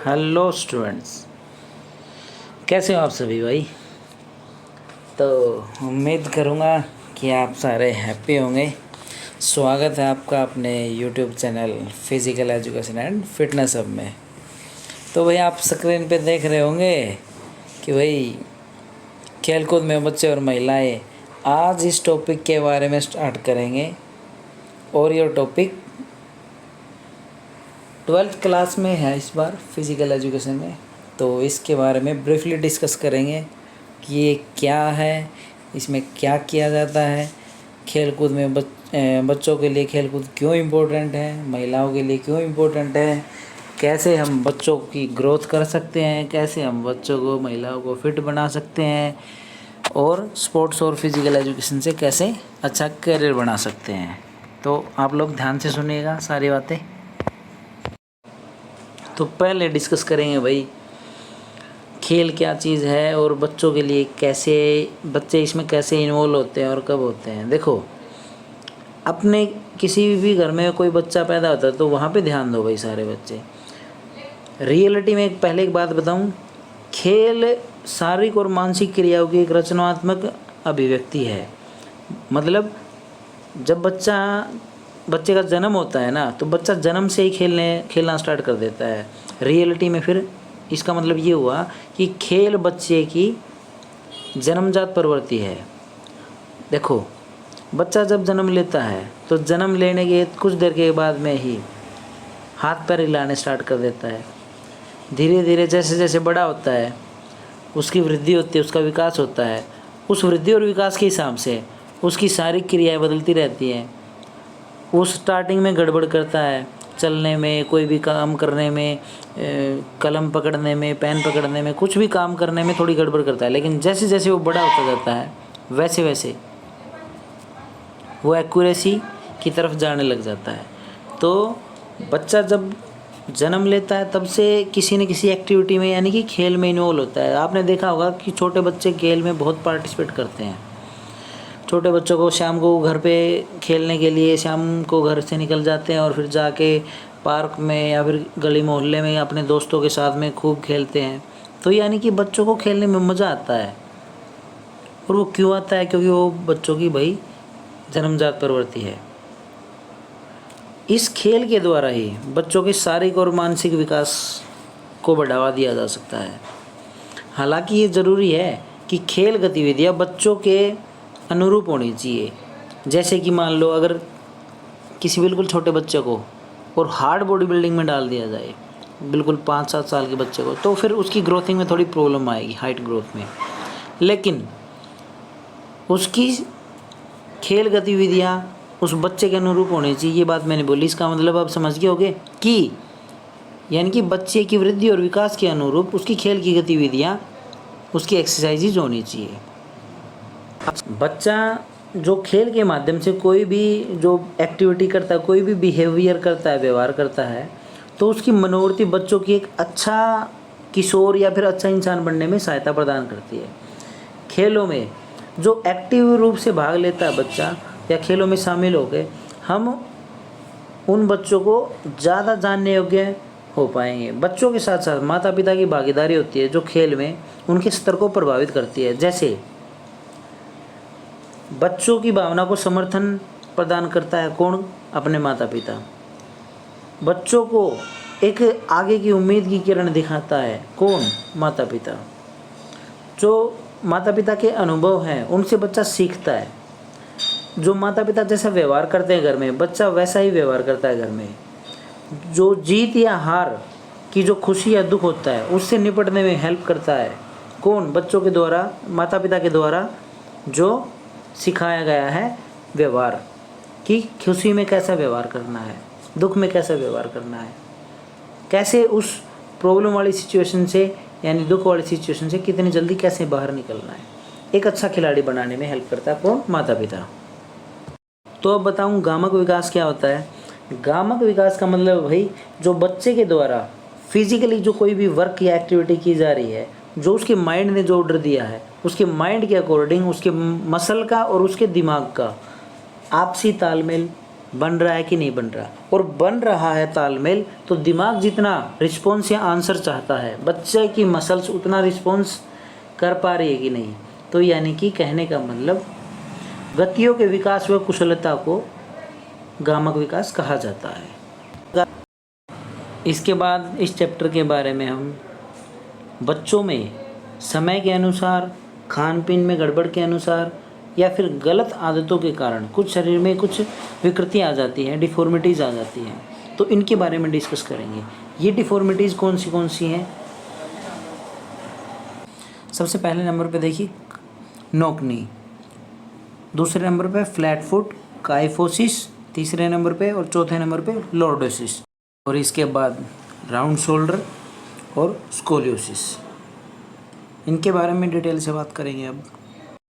Hello students, कैसे हो आप सभी भाई। तो उम्मीद करूँगा कि आप सारे हैप्पी होंगे। स्वागत है आपका अपने YouTube channel physical education and fitness hub में। तो भाई आप स्क्रीन पे देख रहे होंगे कि भाई खेलकूद में बच्चे और महिलाएं, आज इस टॉपिक के बारे में स्टार्ट करेंगे। और ये टॉपिक 12th क्लास में है इस बार फिज़िकल एजुकेशन में। तो इसके बारे में ब्रीफली डिस्कस करेंगे कि ये क्या है, इसमें क्या किया जाता है, खेलकूद में बच्चों के लिए खेलकूद क्यों इम्पोर्टेंट है, महिलाओं के लिए क्यों इम्पोर्टेंट है, कैसे हम बच्चों की ग्रोथ कर सकते हैं, कैसे हम बच्चों को महिलाओं को फिट बना सकते हैं, और स्पोर्ट्स और फिज़िकल एजुकेशन से कैसे अच्छा करियर बना सकते हैं। तो आप लोग ध्यान से सुनिएगा सारी बातें। तो पहले डिस्कस करेंगे भाई खेल क्या चीज़ है और बच्चों के लिए कैसे, बच्चे इसमें कैसे इन्वॉल्व होते हैं और कब होते हैं। देखो, अपने किसी भी घर में कोई बच्चा पैदा होता है तो वहाँ पे ध्यान दो भाई सारे बच्चे। रियलिटी में पहले एक बात बताऊँ, खेल शारीरिक और मानसिक क्रियाओं की एक रचनात्मक अभिव्यक्ति है। मतलब जब बच्चे का जन्म होता है ना, तो बच्चा जन्म से ही खेलना स्टार्ट कर देता है। रियलिटी में फिर इसका मतलब ये हुआ कि खेल बच्चे की जन्मजात प्रवृत्ति है। देखो, बच्चा जब जन्म लेता है तो जन्म लेने के कुछ देर के बाद में ही हाथ पैर हिलाने स्टार्ट कर देता है। धीरे धीरे जैसे जैसे बड़ा होता है उसकी वृद्धि होती है, उसका विकास होता है। उस वृद्धि और विकास के हिसाब से उसकी सारी क्रियाएं बदलती रहती हैं। वो स्टार्टिंग में गड़बड़ करता है, चलने में, कोई भी काम करने में, कलम पकड़ने में, पेन पकड़ने में, कुछ भी काम करने में थोड़ी गड़बड़ करता है। लेकिन जैसे जैसे वो बड़ा होता जाता है वैसे वैसे वो एक्यूरेसी की तरफ जाने लग जाता है। तो बच्चा जब जन्म लेता है तब से किसी न किसी एक्टिविटी में, यानी कि खेल में इन्वॉल्व होता है। आपने देखा होगा कि छोटे बच्चे खेल में बहुत पार्टिसिपेट करते हैं। छोटे बच्चों को शाम को घर पे खेलने के लिए शाम को घर से निकल जाते हैं और फिर जाके पार्क में या फिर गली मोहल्ले में अपने दोस्तों के साथ में खूब खेलते हैं। तो यानी कि बच्चों को खेलने में मज़ा आता है। और वो क्यों आता है? क्योंकि वो बच्चों की भाई जन्मजात प्रवृत्ति है। इस खेल के द्वारा ही बच्चों के शारीरिक और मानसिक विकास को बढ़ावा दिया जा सकता है। हालांकि ये ज़रूरी है कि खेल गतिविधियाँ बच्चों के अनुरूप होनी चाहिए। जैसे कि मान लो अगर किसी बिल्कुल छोटे बच्चे को और हार्ड बॉडी बिल्डिंग में डाल दिया जाए, बिल्कुल 5-7 साल के बच्चे को, तो फिर उसकी ग्रोथिंग में थोड़ी प्रॉब्लम आएगी, हाइट ग्रोथ में। लेकिन उसकी खेल गतिविधियाँ उस बच्चे के अनुरूप होनी चाहिए। ये बात मैंने बोली, इसका मतलब आप समझ गए होगे कि यानी कि बच्चे की वृद्धि और विकास के अनुरूप उसकी खेल की गतिविधियाँ, उसकी एक्सरसाइजेज होनी चाहिए। बच्चा जो खेल के माध्यम से कोई भी जो एक्टिविटी करता है, कोई भी बिहेवियर करता है, व्यवहार करता है, तो उसकी मनोवृत्ति बच्चों की एक अच्छा किशोर या फिर अच्छा इंसान बनने में सहायता प्रदान करती है। खेलों में जो एक्टिव रूप से भाग लेता है बच्चा या खेलों में शामिल हो गए, हम उन बच्चों को ज़्यादा जानने योग्य हो पाएंगे। बच्चों के साथ साथ माता पिता की भागीदारी होती है जो खेल में उनके स्तर को प्रभावित करती है। जैसे बच्चों की भावना को समर्थन प्रदान करता है कौन? अपने माता पिता। बच्चों को एक आगे की उम्मीद की किरण दिखाता है कौन? माता पिता। जो माता पिता के अनुभव हैं उनसे बच्चा सीखता है। जो माता पिता जैसा व्यवहार करते हैं घर में, बच्चा वैसा ही व्यवहार करता है घर में। जो जीत या हार की जो खुशी या दुख होता है उससे निपटने में हेल्प करता है कौन? बच्चों के द्वारा, माता पिता के द्वारा जो सिखाया गया है व्यवहार, कि खुशी में कैसा व्यवहार करना है, दुख में कैसा व्यवहार करना है, कैसे उस प्रॉब्लम वाली सिचुएशन से, यानी दुख वाली सिचुएशन से कितनी जल्दी कैसे बाहर निकलना है। एक अच्छा खिलाड़ी बनाने में हेल्प करता है कौन? माता पिता। तो अब बताऊं गामक विकास क्या होता है। गामक विकास का मतलब भाई जो बच्चे के द्वारा फिजिकली जो कोई भी वर्क या एक्टिविटी की जा रही है, जो उसके माइंड ने जो ऑर्डर दिया है, उसके माइंड के अकॉर्डिंग उसके मसल का और उसके दिमाग का आपसी तालमेल, बन रहा है कि नहीं बन रहा, और बन रहा है तालमेल, तो दिमाग जितना रिस्पॉन्स या आंसर चाहता है, बच्चे की मसल्स उतना रिस्पॉन्स कर पा रही है कि नहीं। तो यानी कि कहने का मतलब गतियों के विकास व कुशलता को गामक विकास कहा जाता है। इसके बाद इस चैप्टर के बारे में हम बच्चों में समय के अनुसार, खान पीन में गड़बड़ के अनुसार या फिर गलत आदतों के कारण कुछ शरीर में कुछ विकृतियाँ आ जाती हैं, डिफॉर्मिटीज़ आ जाती हैं, तो इनके बारे में डिस्कस करेंगे। ये डिफॉर्मिटीज़ कौन सी हैं? सबसे पहले नंबर पे देखिए नोकनी, दूसरे नंबर पे फ्लैट फुट, काइफोसिस, तीसरे नंबर पे और चौथे नंबर पे लॉर्डोसिस, और इसके बाद राउंड शोल्डर और स्कोलियोसिस। इनके बारे में डिटेल से बात करेंगे अब।